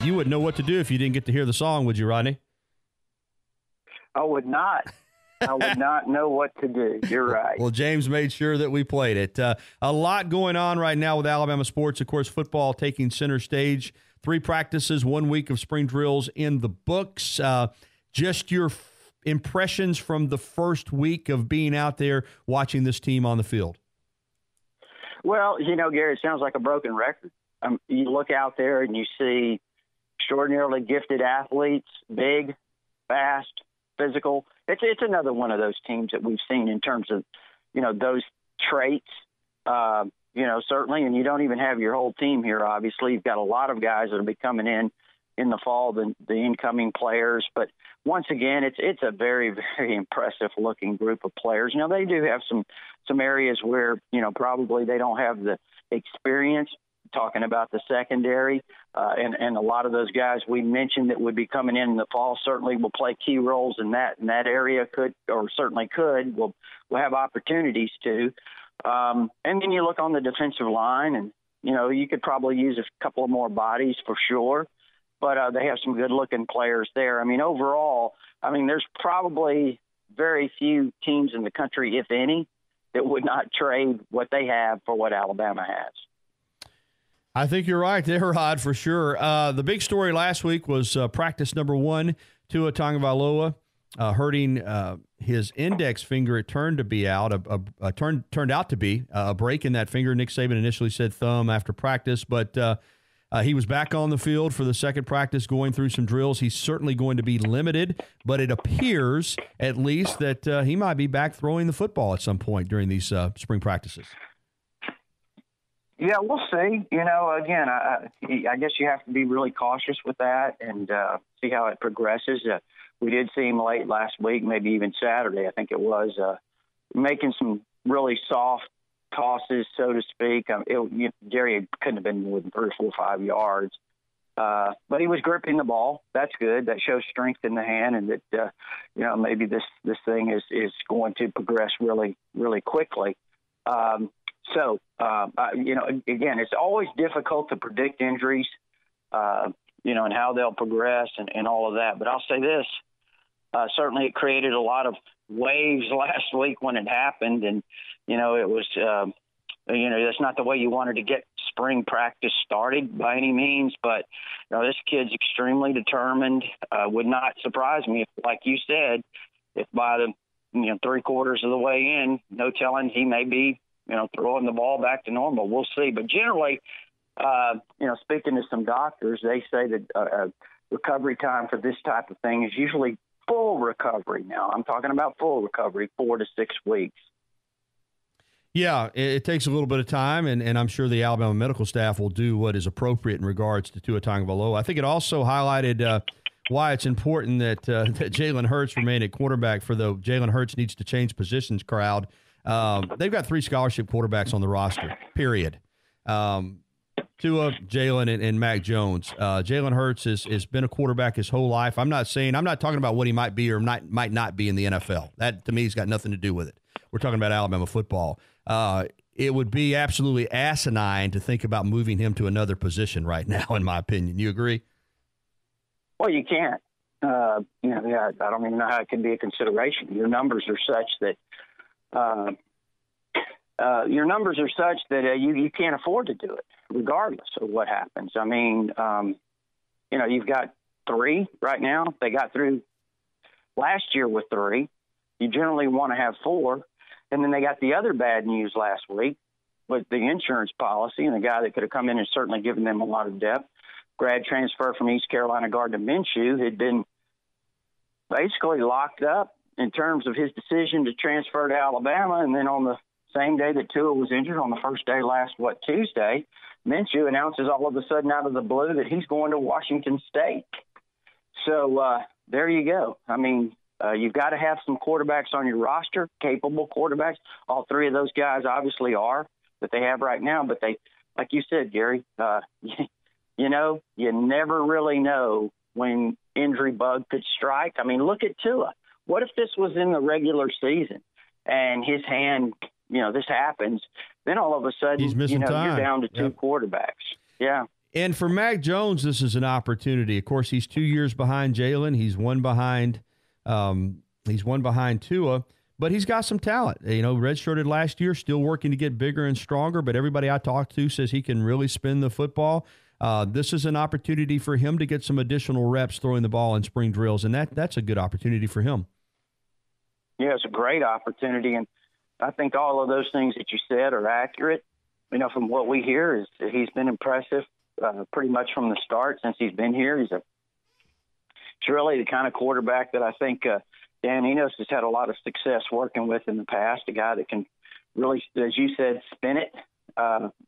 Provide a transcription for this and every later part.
You wouldn't know what to do if you didn't get to hear the song, would you, Rodney? I would not. I would not know what to do. You're right. Well, James made sure that we played it. A lot going on right now with Alabama sports. Of course, football taking center stage. 3 practices, 1 week of spring drills in the books. Just your impressions from the first week of being out there watching this team on the field. Well, Gary, it sounds like a broken record. You look out there and you see extraordinarily gifted athletes, big, fast, physical. It's another one of those teams that we've seen in terms of, those traits, certainly. And you don't even have your whole team here, obviously. You've got a lot of guys that will be coming in the fall, the incoming players. But once again, it's a very, very impressive-looking group of players. They do have some areas where, probably they don't have the experience, talking about the secondary, and a lot of those guys we mentioned that would be coming in the fall certainly will play key roles in that area. Will have opportunities to. And then you look on the defensive line, and you could probably use a couple of more bodies for sure, but they have some good-looking players there. Overall, there's probably very few teams in the country, if any, that would not trade what they have for what Alabama has. I think you're right there, Rod, for sure. The big story last week was practice number 1, Tua Tagovailoa hurting his index finger. It turned to be out. Turned out to be a break in that finger. Nick Saban initially said thumb after practice, but he was back on the field for the second practice, going through some drills. He's certainly going to be limited, but it appears at least that he might be back throwing the football at some point during these spring practices. Yeah, we'll see. Again, I guess you have to be really cautious with that and see how it progresses. We did see him late last week, maybe even Saturday, I think it was, making some really soft tosses, so to speak. Jerry couldn't have been more than 3 or 4 or 5 yards. But he was gripping the ball. That's good. That shows strength in the hand, and that, maybe this thing is going to progress really, really quickly. So, again, it's always difficult to predict injuries, and how they'll progress and all of that. But I'll say this, certainly it created a lot of waves last week when it happened. And, it was, that's not the way you wanted to get spring practice started by any means. But, this kid's extremely determined. Would not surprise me if, like you said, if by the, 3/4 of the way in, no telling, he may be, throwing the ball back to normal. We'll see. But generally, speaking to some doctors, they say that recovery time for this type of thing is usually full recovery. Now, I'm talking about full recovery, 4 to 6 weeks. Yeah, it takes a little bit of time, and I'm sure the Alabama medical staff will do what is appropriate in regards to Tua Tagovailoa. I think it also highlighted why it's important that Jalen Hurts remain at quarterback for the Jalen Hurts needs to change positions crowd. They've got 3 scholarship quarterbacks on the roster, period. Tua, Jalen, and Mac Jones. Jalen Hurts has been a quarterback his whole life. I'm not talking about what he might be or might not be in the NFL. That, to me, has got nothing to do with it. We're talking about Alabama football. It would be absolutely asinine to think about moving him to another position right now, in my opinion. You agree? Well, you can't. I don't even know how it can be a consideration. Your numbers are such that you can't afford to do it, regardless of what happens. You've got 3 right now. They got through last year with 3. You generally want to have 4. And then they got the other bad news last week with the insurance policy and the guy that could have come in and certainly given them a lot of depth. Grad transfer from East Carolina Gardner Minshew had been basically locked up in terms of his decision to transfer to Alabama. And then on the same day that Tua was injured, on the first day Tuesday, Minshew announces all of a sudden out of the blue that he's going to Washington State. So there you go. You've got to have some quarterbacks on your roster, capable quarterbacks. All 3 of those guys obviously are that they have right now. But they, like you said, Gary, you never really know when injury bug could strike. Look at Tua. What if this was in the regular season and his hand, this happens? Then all of a sudden, he's missing time. You're down to 2 quarterbacks. Yeah. And for Mac Jones, this is an opportunity. Of course, he's 2 years behind Jalen. He's one behind Tua, but he's got some talent. You know, redshirted last year, still working to get bigger and stronger, but everybody I talked to says he can really spin the football. This is an opportunity for him to get some additional reps throwing the ball in spring drills, and that's a good opportunity for him. Yeah, it's a great opportunity, and I think all of those things that you said are accurate. You know, from what we hear, is he's been impressive pretty much from the start since he's been here. He's really the kind of quarterback that I think Dan Enos has had a lot of success working with in the past, a guy that can really, as you said, spin it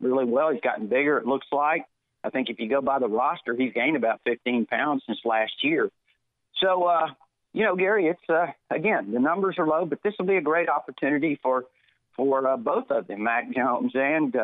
really well. He's gotten bigger, it looks like. I think if you go by the roster, he's gained about 15 pounds since last year. So, you know, Gary, it's, again, the numbers are low, but this will be a great opportunity for both of them, Mac Jones and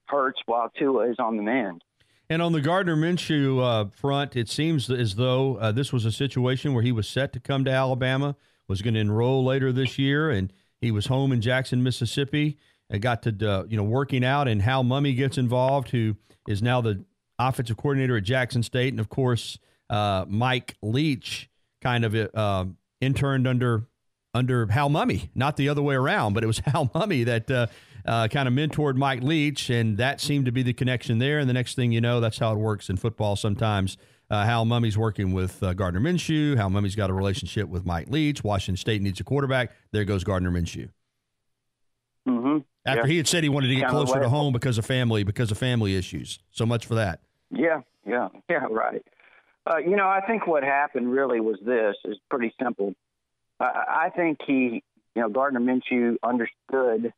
Hurts, while Tua is on the mend. And on the Gardner Minshew front, it seems as though this was a situation where he was set to come to Alabama, was going to enroll later this year, and he was home in Jackson, Mississippi, and got to, working out, and Hal Mumme gets involved, who is now the offensive coordinator at Jackson State. And, of course, Mike Leach kind of interned under Hal Mumme, not the other way around, but it was Hal Mumme that kind of mentored Mike Leach, and that seemed to be the connection there. And the next thing you know, that's how it works in football sometimes. Hal Mumme's working with Gardner Minshew. Hal Mumme's got a relationship with Mike Leach. Washington State needs a quarterback. There goes Gardner Minshew. Mm-hmm. After he had said he wanted to get closer to home because of family issues. So much for that. Yeah, right. I think what happened really was this. It's pretty simple. I think Gardner Minshew understood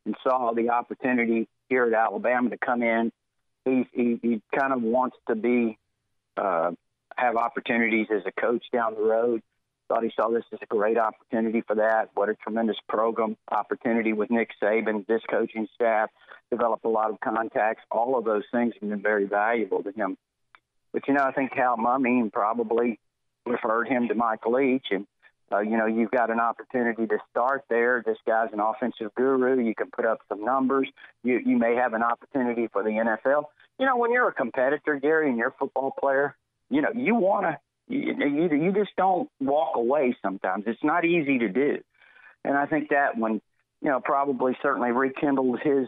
and saw the opportunity here at Alabama to come in. He kind of wants to have opportunities as a coach down the road. Thought he saw this as a great opportunity for that. What a tremendous program opportunity with Nick Saban, this coaching staff, developed a lot of contacts. All of those things have been very valuable to him. But, I think Hal Mumme probably referred him to Mike Leach. And, you've got an opportunity to start there. This guy's an offensive guru. You can put up some numbers. You may have an opportunity for the NFL. When you're a competitor, Gary, and you're a football player, you want to, you just don't walk away sometimes. It's not easy to do. And I think that one, probably certainly rekindled his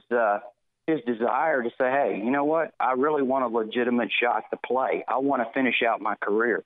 desire to say, hey, you know what? I really want a legitimate shot to play. I want to finish out my career.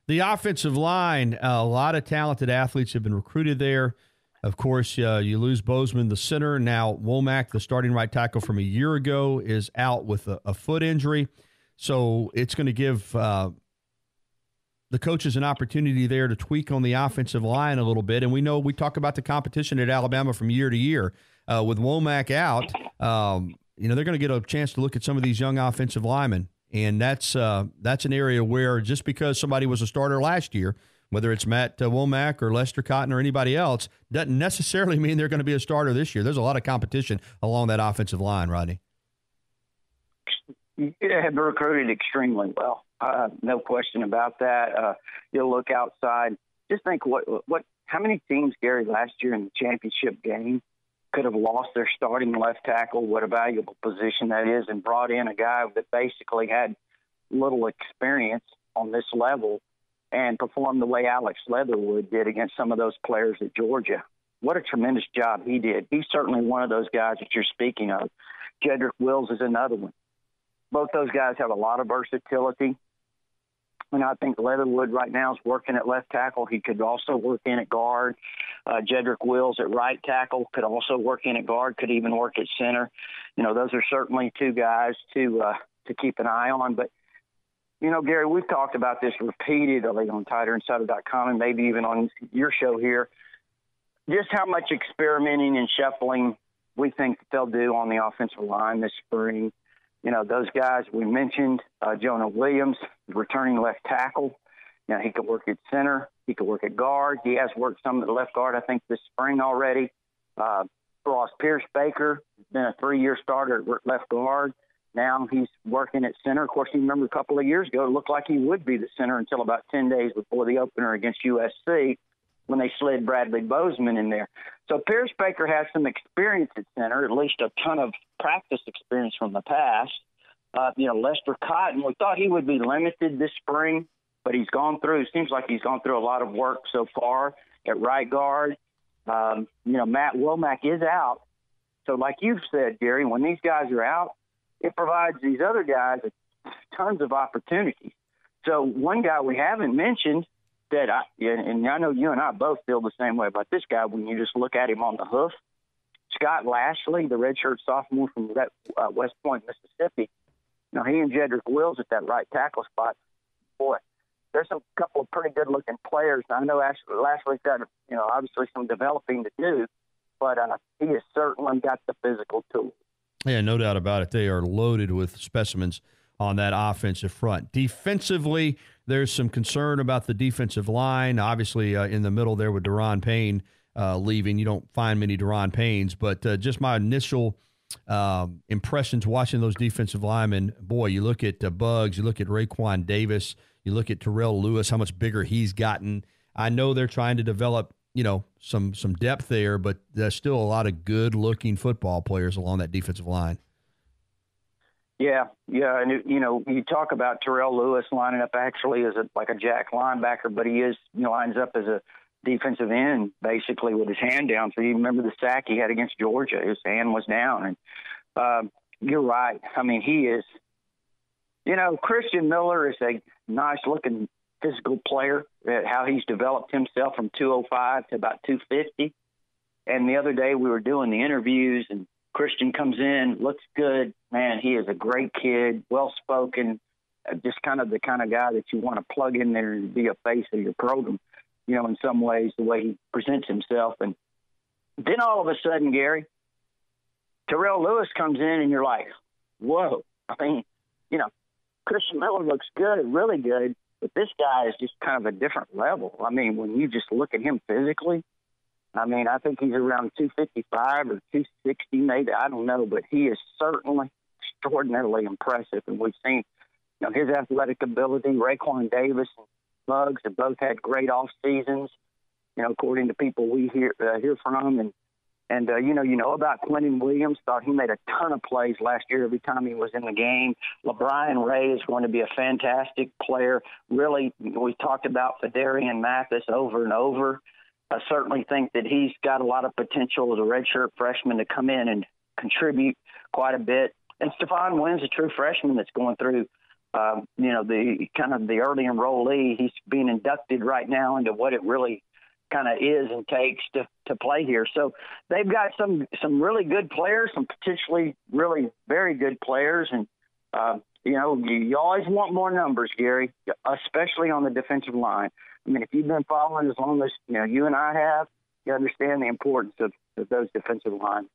The offensive line, a lot of talented athletes have been recruited there. Of course, you lose Bozeman, the center. Now, Womack, the starting right tackle from a year ago, is out with a foot injury. So it's going to give the coaches an opportunity there to tweak on the offensive line a little bit. And we talk about the competition at Alabama from year to year. With Womack out, they're going to get a chance to look at some of these young offensive linemen. And that's an area where just because somebody was a starter last year, whether it's Matt Womack or Lester Cotton or anybody else, doesn't necessarily mean they're going to be a starter this year. There's a lot of competition along that offensive line, Rodney. Yeah, have recruited extremely well. No question about that. You'll look outside. Just think how many teams, Gary, last year in the championship game could have lost their starting left tackle, what a valuable position that is, and brought in a guy that basically had little experience on this level and performed the way Alex Leatherwood did against some of those players at Georgia. What a tremendous job he did. He's certainly one of those guys that you're speaking of. Jedrick Wills is another one. Both those guys have a lot of versatility. And I think Leatherwood right now is working at left tackle. He could also work in at guard. Jedrick Wills at right tackle could also work in at guard, could even work at center. Those are certainly two guys to keep an eye on. But, Gary, we've talked about this repeatedly on TighterInsider.com and maybe even on your show here, just how much experimenting and shuffling we think that they'll do on the offensive line this spring. Those guys we mentioned, Jonah Williams, returning left tackle. He could work at center. He could work at guard. He has worked some at the left guard, I think, this spring already. Ross Pierce-Baker has been a 3-year starter at left guard. Now he's working at center. Of course, you remember a couple of years ago, it looked like he would be the center until about 10 days before the opener against USC when they slid Bradley Bozeman in there. So Pierce-Baker has some experience at center, at least a ton of practice experience from the past. Lester Cotton, we thought he would be limited this spring, but he's gone through. It seems like he's gone through a lot of work so far at right guard. Matt Womack is out. So like you've said, Gary, when these guys are out, it provides these other guys tons of opportunities. So one guy we haven't mentioned and I know you and I both feel the same way about this guy when you just look at him on the hoof, Scott Lashley, the redshirt sophomore from West Point, Mississippi. He and Jedrick Wills at that right tackle spot. Boy, there's a couple of pretty good-looking players. I know Lashley's got, obviously some developing to do, but he has certainly got the physical tools. Yeah, no doubt about it. They are loaded with specimens on that offensive front. Defensively, there's some concern about the defensive line. Obviously, in the middle there with Deron Payne leaving, you don't find many Deron Paynes, but just my initial impressions watching those defensive linemen, boy, you look at Bugs, you look at Raekwon Davis, you look at Terrell Lewis, how much bigger he's gotten. I know they're trying to develop, some depth there, but there's still a lot of good-looking football players along that defensive line. Yeah, and you talk about Terrell Lewis lining up actually as a jack linebacker, but he lines up as a defensive end basically with his hand down. So you remember the sack he had against Georgia; his hand was down, and you're right. I mean, he is. Christian Miller is a nice-looking physical player. How he's developed himself from 205 to about 250. And the other day we were doing the interviews, and Christian comes in, looks good. Man, he is a great kid, well-spoken, just kind of the kind of guy that you want to plug in there and be a face of your program, in some ways, the way he presents himself. And then all of a sudden, Gary, Terrell Lewis comes in, and you're like, whoa. I mean, Christian Miller looks good, really good, but this guy is just kind of a different level. I mean, when you just look at him physically, I think he's around 255 or 260 maybe. I don't know, but he is certainly extraordinarily impressive. And we've seen, his athletic ability. Raekwon Davis and Bugs have both had great off seasons, according to people we hear from. And about Quentin Williams. Thought he made a ton of plays last year every time he was in the game. LeBron Ray is going to be a fantastic player. Really, we talked about Fedarian Mathis over and over. I certainly think that he's got a lot of potential as a redshirt freshman to come in and contribute quite a bit. And Stephon Wynn's a true freshman that's going through, the kind of the early enrollee. He's being inducted right now into what it really kind of is and takes to play here. So they've got some really good players, some potentially really very good players. And, you always want more numbers, Gary, especially on the defensive line. I mean, if you've been following as long as, you and I have, you understand the importance of those defensive lines.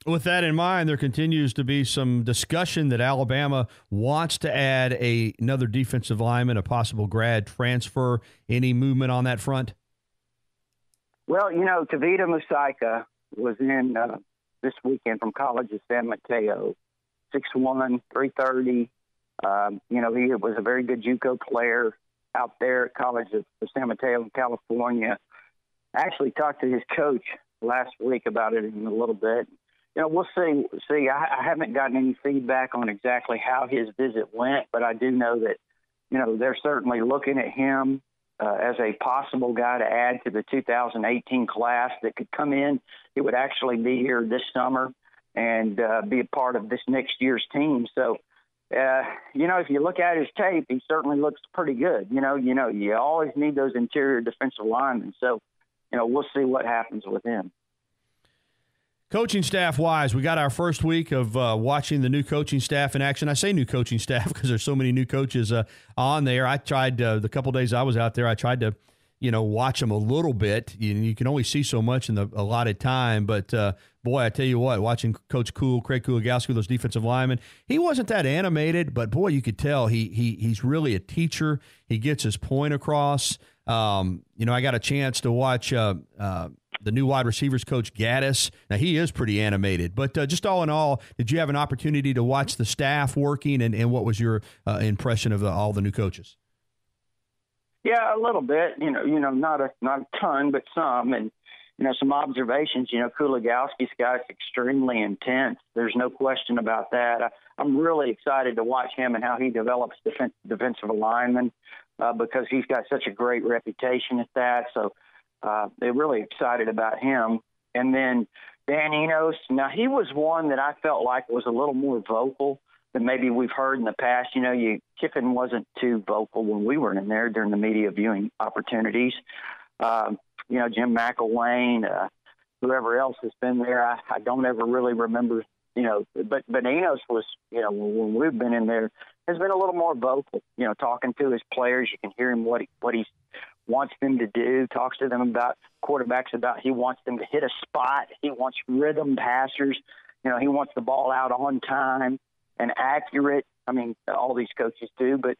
With that in mind, there continues to be some discussion that Alabama wants to add another defensive lineman, a possible grad transfer. Any movement on that front? Well, Tavita Musaika was in this weekend from College of San Mateo, 6'1", 330. He was a very good JUCO player out there at College of San Mateo in California. I actually talked to his coach last week about it in a little bit. We'll see. I haven't gotten any feedback on exactly how his visit went, but I do know that, they're certainly looking at him as a possible guy to add to the 2018 class that could come in. He would actually be here this summer and be a part of this next year's team. So, if you look at his tape, he certainly looks pretty good. You always need those interior defensive linemen. So, we'll see what happens with him. Coaching staff-wise, we got our first week of watching the new coaching staff in action. I say new coaching staff because there's so many new coaches on there. I tried the couple days I was out there, I tried to, watch them a little bit. You can only see so much in the allotted time. But, boy, I tell you what, watching Coach Craig Kuligowski, those defensive linemen, he wasn't that animated. But, boy, you could tell he's really a teacher. He gets his point across. I got a chance to watch the new wide receivers coach Gaddis. Now, he is pretty animated. But just all in all, did you have an opportunity to watch the staff working, and what was your impression of all the new coaches? Yeah, a little bit. Not a ton, but some. And, some observations. Kuligowski's got extremely intense. There's no question about that. I'm really excited to watch him and how he develops defensive linemen because he's got such a great reputation at that. So they're really excited about him. And then Dan Enos, now he was one that I felt like was a little more vocal than maybe we've heard in the past. You know, Kiffin wasn't too vocal when we were in there during the media viewing opportunities. You know, Jim McElwain, whoever else has been there, I don't ever really remember, you know, but Enos was, you know, when we've been in there, has been a little more vocal, you know, talking to his players. You can hear him what he wants them to do, talks to them about quarterbacks, about he wants them to hit a spot. He wants rhythm passers. You know, he wants the ball out on time and accurate. I mean, all these coaches do, but,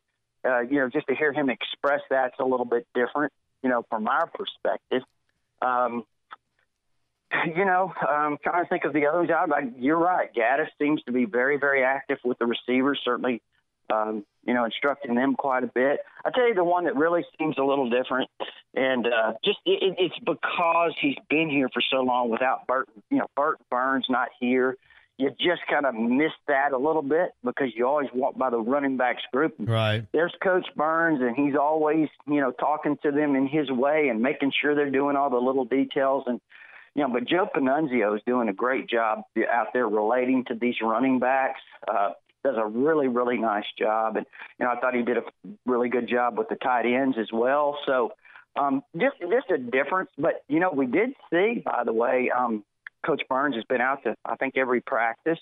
you know, just to hear him express that's a little bit different, you know, from our perspective. You know, I'm trying to think of the other job. You're right. Gaddis seems to be very, very active with the receivers, certainly, you know, instructing them quite a bit. I'll tell you the one that really seems a little different, and it's because he's been here for so long without Burton. You know, Burton Burns not here. You just kind of miss that a little bit because you always walk by the running backs group. Right. There's Coach Burns, and he's always, you know, talking to them in his way and making sure they're doing all the little details. And, you know, but Joe Panunzio is doing a great job out there relating to these running backs. Does a really, really nice job. And, you know, I thought he did a really good job with the tight ends as well. So just a difference. But, you know, we did see, by the way, Coach Burns has been out to, I think, every practice,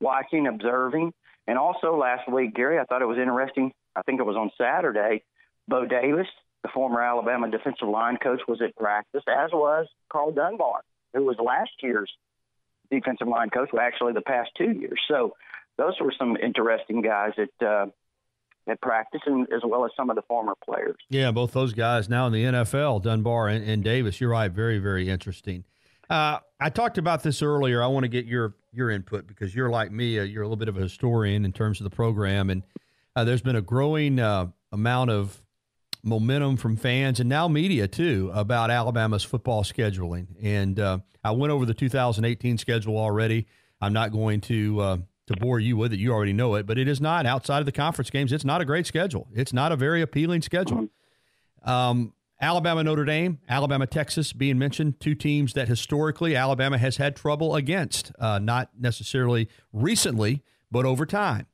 watching, observing. And also last week, Gary, I thought it was interesting. I think it was on Saturday, Bo Davis, the former Alabama defensive line coach, was at practice, as was Carl Dunbar, who was last year's defensive line coach, well, actually the past 2 years. So those were some interesting guys at practice, and as well as some of the former players. Yeah, both those guys now in the NFL, Dunbar and Davis. You're right, very, very interesting. I talked about this earlier. I want to get your input because you're like me. You're a little bit of a historian in terms of the program, and there's been a growing amount of momentum from fans and now media too about Alabama's football scheduling. And I went over the 2018 schedule already. I'm not going to bore you with it. You already know it, but it is not, outside of the conference games, it's not a great schedule. It's not a very appealing schedule. Alabama, Notre Dame, Alabama, Texas being mentioned, two teams that historically Alabama has had trouble against, not necessarily recently, but over time.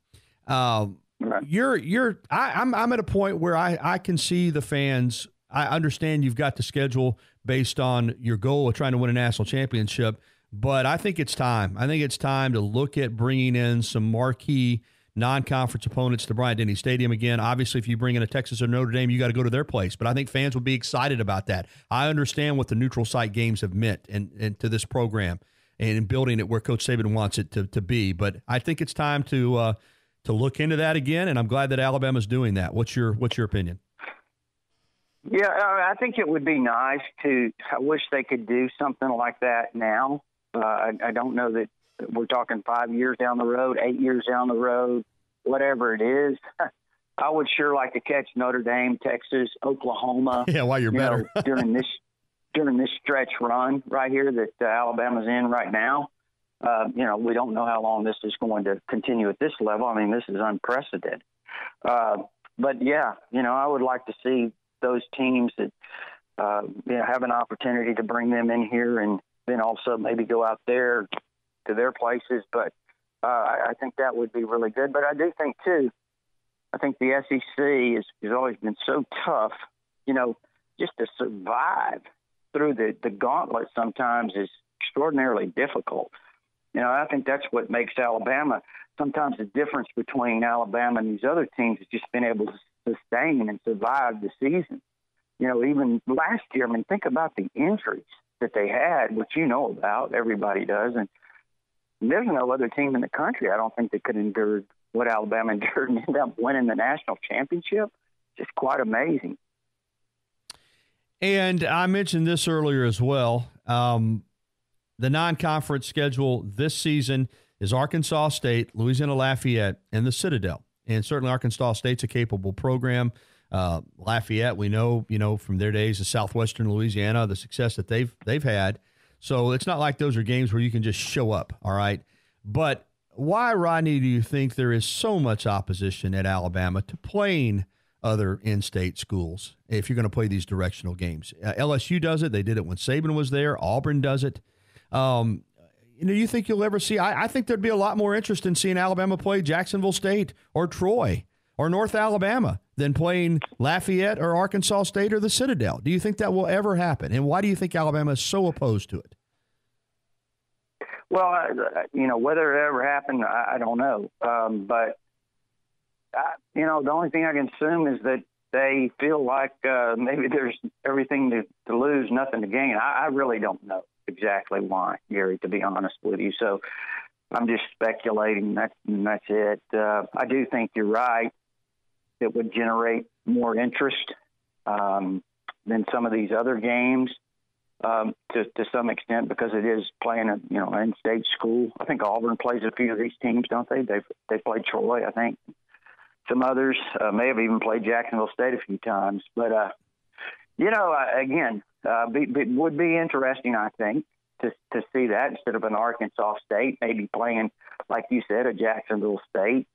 I'm at a point where I can see the fans. I understand you've got the schedule based on your goal of trying to win a national championship, but I think it's time. I think it's time to look at bringing in some marquee non-conference opponents to Bryant-Denny Stadium again. Obviously, if you bring in a Texas or Notre Dame, you got to go to their place. But I think fans would be excited about that. I understand what the neutral site games have meant and to this program and in building it where Coach Saban wants it to be. But I think it's time to look into that again, and I'm glad that Alabama's doing that. What's your opinion? Yeah, I think it would be nice I wish they could do something like that now. I don't know that we're talking 5 years down the road, 8 years down the road, whatever it is. I would sure like to catch Notre Dame, Texas, Oklahoma. Yeah, while you're better. during this stretch run right here that Alabama's in right now. You know, we don't know how long this is going to continue at this level. I mean, this is unprecedented. But yeah, you know, I would like to see those teams that have an opportunity to bring them in here, and then also maybe go out there to their places. But I think that would be really good. But I do think, too, I think the SEC has always been so tough, you know, just to survive through the gauntlet sometimes is extraordinarily difficult. You know, I think that's what makes Alabama, sometimes the difference between Alabama and these other teams is just being able to sustain and survive the season. You know, even last year, I mean, think about the injuries that they had, which you know about, everybody does, and there's no other team in the country, I don't think, that could endure what Alabama endured and end up winning the national championship. Just quite amazing. And I mentioned this earlier as well. The non-conference schedule this season is Arkansas State, Louisiana Lafayette, and the Citadel. And certainly Arkansas State's a capable program. Lafayette, we know, from their days of Southwestern Louisiana, the success that they've had. So it's not like those are games where you can just show up, all right? But why, Rodney, do you think there is so much opposition at Alabama to playing other in-state schools if you're going to play these directional games? LSU does it. They did it when Saban was there. Auburn does it. You think you'll ever see? I think there'd be a lot more interest in seeing Alabama play Jacksonville State or Troy or North Alabama than playing Lafayette or Arkansas State or the Citadel. Do you think that will ever happen? And why do you think Alabama is so opposed to it? Well, whether it ever happened, I don't know. But the only thing I can assume is that they feel like maybe there's everything to lose, nothing to gain. I really don't know exactly why, Gary, to be honest with you. So I'm just speculating. That's it. I do think you're right. It would generate more interest than some of these other games to some extent, because it is playing an in-state school. I think Auburn plays a few of these teams, don't they? They played Troy, I think. Some others may have even played Jacksonville State a few times. But, again, it would be interesting, I think, to see that instead of an Arkansas State, maybe playing, like you said, a Jacksonville State.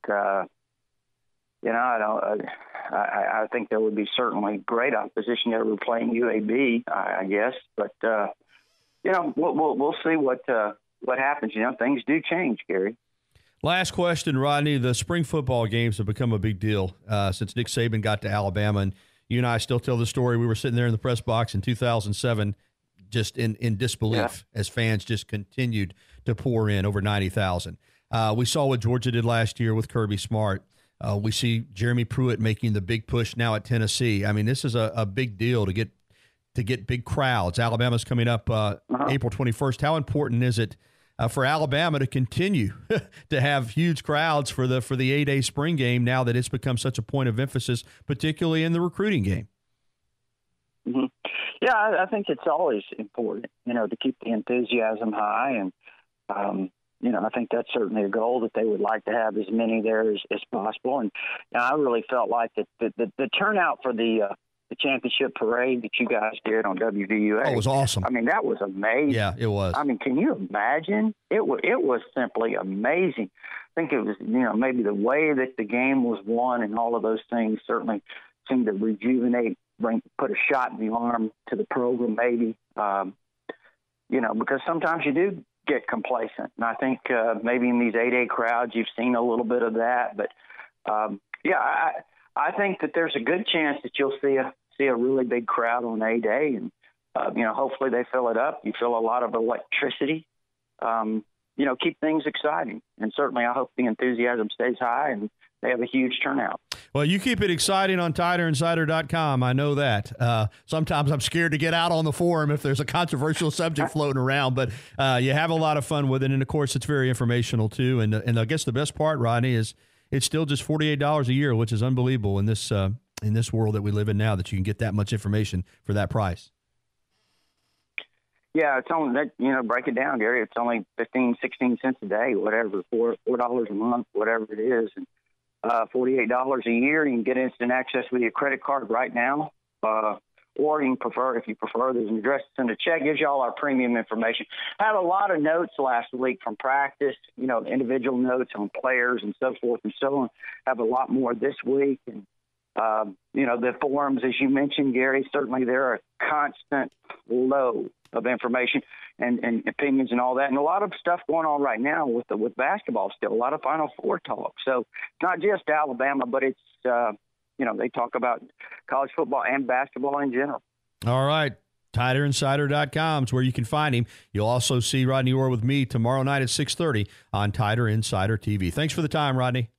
I think there would be certainly great opposition there. We're playing UAB, I guess. But, we'll see what happens. Things do change, Gary. Last question, Rodney. The spring football games have become a big deal since Nick Saban got to Alabama. And you and I still tell the story. We were sitting there in the press box in 2007 just in disbelief as fans just continued to pour in, over 90,000. We saw what Georgia did last year with Kirby Smart. We see Jeremy Pruitt making the big push now at Tennessee. I mean, this is a big deal to get big crowds. Alabama's coming up April 21st. How important is it for Alabama to continue to have huge crowds for the 8A spring game now that it's become such a point of emphasis, particularly in the recruiting game? Mm-hmm. Yeah, I think it's always important, to keep the enthusiasm high. And, I think that's certainly a goal, that they would like to have as many there as possible. And I really felt like the turnout for the championship parade that you guys did on WVUA. Oh, it was awesome. I mean, that was amazing. Yeah, it was. I mean, can you imagine? It was simply amazing. I think it was, maybe the way that the game was won and all of those things certainly seemed to rejuvenate, put a shot in the arm to the program, maybe, because sometimes you do get complacent. And I think maybe in these 8A crowds, you've seen a little bit of that. But, I think that there's a good chance that you'll see a really big crowd on 8A, and hopefully they fill it up. You feel a lot of electricity. Keep things exciting, and certainly I hope the enthusiasm stays high and they have a huge turnout. Well, you keep it exciting on TiderInsider.com. I know that. Sometimes I'm scared to get out on the forum if there's a controversial subject floating around, but you have a lot of fun with it, and of course it's very informational too. And I guess the best part, Rodney, is it's still just $48 a year, which is unbelievable in this world that we live in now, that you can get that much information for that price. Yeah, it's only that, break it down, Gary. It's only 15, 16 cents a day, whatever, $4 a month, whatever it is. And $48 a year, you can get instant access with your credit card right now. Or you can if you prefer, there's an address to send a check. Gives you all our premium information. I had a lot of notes last week from practice, individual notes on players and so forth and so on. Have a lot more this week. And, the forums, as you mentioned, Gary, certainly they're a constant load of information and opinions and all that. And a lot of stuff going on right now with basketball still, a lot of Final Four talk. So it's not just Alabama, but it's, they talk about college football and basketball in general. All right. TiderInsider.com is where you can find him. You'll also see Rodney Orr with me tomorrow night at 6:30 on Tider Insider TV. Thanks for the time, Rodney.